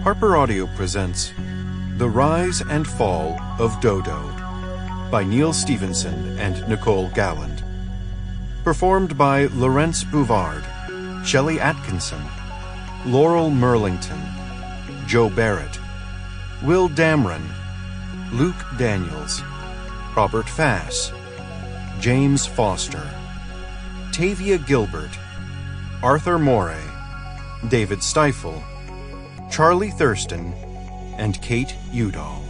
Harper Audio presents The Rise and Fall of D.O.D.O by Neil Stephenson and Nicole Galland. Performed by Laurence Bouvard, Shelley Atkinson, Laural Merlington, Joe Barrett, Will Damron, Luke Daniels, Robert Fass, James Foster, Tavia Gilbert, Arthur Morey, David Stifel, Charlie Thurston, and Kate Udall.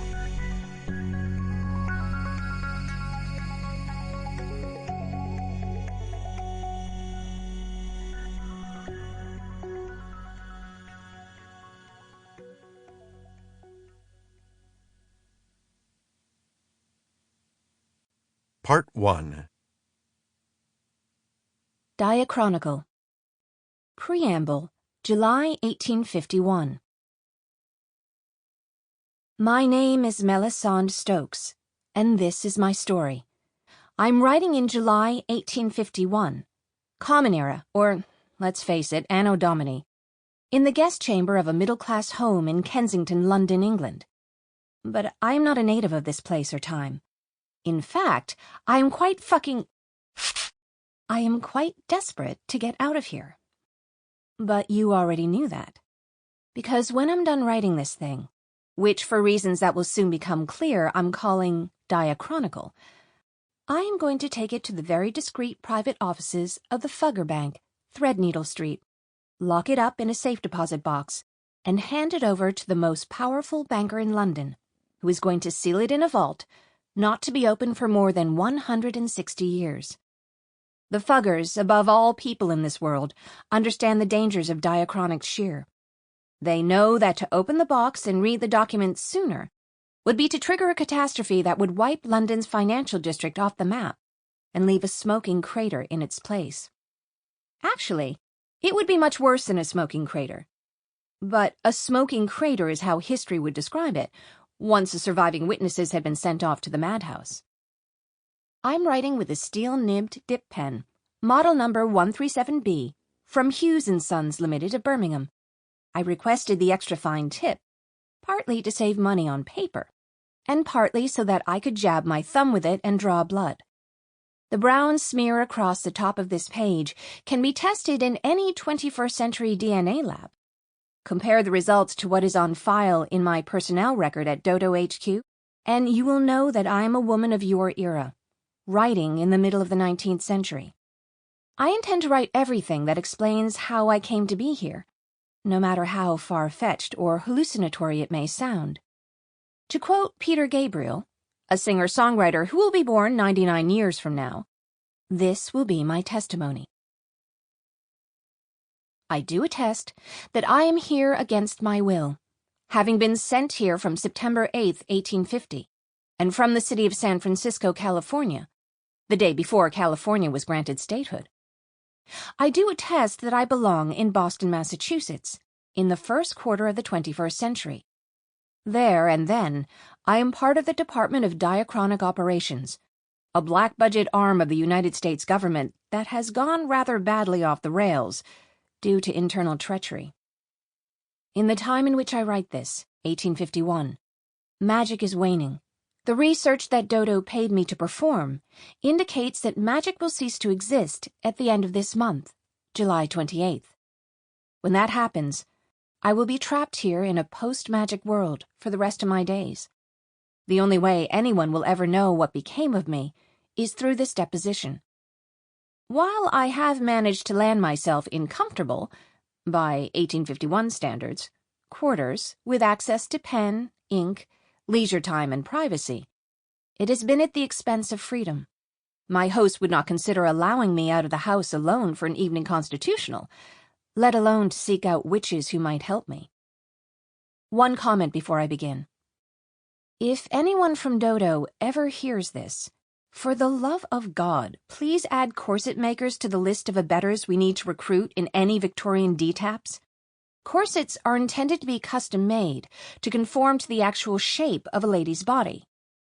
Part 1. Diachronical. Preamble, July 1851. My name is Melisande Stokes, and this is my story. I'm writing in July 1851, Common Era, or, let's face it, Anno Domini, in the guest chamber of a middle-class home in Kensington, London, England. But I am not a native of this place or time. In fact, I am quite desperate to get out of here. But you already knew that. Because when I'm done writing this thing, which for reasons that will soon become clear I'm calling diachronical, I am going to take it to the very discreet private offices of the Fugger Bank, Threadneedle Street, lock it up in a safe deposit box, and hand it over to the most powerful banker in London, who is going to seal it in a vault, not to be opened for more than 160 years. The Fuggers, above all people in this world, understand the dangers of diachronic shear. They know that to open the box and read the documents sooner would be to trigger a catastrophe that would wipe London's financial district off the map and leave a smoking crater in its place. Actually, it would be much worse than a smoking crater. But a smoking crater is how history would describe it, once the surviving witnesses had been sent off to the madhouse. I'm writing with a steel-nibbed dip pen, model number 137B, from Hughes & Sons Limited of Birmingham. I requested the extra fine tip, partly to save money on paper, and partly so that I could jab my thumb with it and draw blood. The brown smear across the top of this page can be tested in any 21st century DNA lab. Compare the results to what is on file in my personnel record at D.O.D.O HQ, and you will know that I am a woman of your era, writing in the middle of the 19th century. I intend to write everything that explains how I came to be here, no matter how far-fetched or hallucinatory it may sound. To quote Peter Gabriel, a singer-songwriter who will be born 99 years from now, this will be my testimony. I do attest that I am here against my will, having been sent here from September 8, 1850, and from the city of San Francisco, California, the day before California was granted statehood. I do attest that I belong in Boston, Massachusetts, in the first quarter of the 21st century. There and then, I am part of the Department of Diachronic Operations, a black-budget arm of the United States government that has gone rather badly off the rails due to internal treachery. In the time in which I write this, 1851, magic is waning. The research that D.O.D.O paid me to perform indicates that magic will cease to exist at the end of this month, July 28th. When that happens, I will be trapped here in a post-magic world for the rest of my days. The only way anyone will ever know what became of me is through this deposition. While I have managed to land myself in comfortable, by 1851 standards, quarters with access to pen, ink, leisure time, and privacy, it has been at the expense of freedom. My host would not consider allowing me out of the house alone for an evening constitutional, let alone to seek out witches who might help me. One comment before I begin. If anyone from D.O.D.O ever hears this, for the love of God, please add corset makers to the list of abettors we need to recruit in any Victorian DTAPs. Corsets are intended to be custom-made to conform to the actual shape of a lady's body,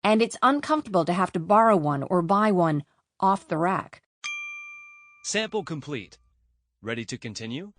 and it's uncomfortable to have to borrow one or buy one off the rack. Sample complete. Ready to continue?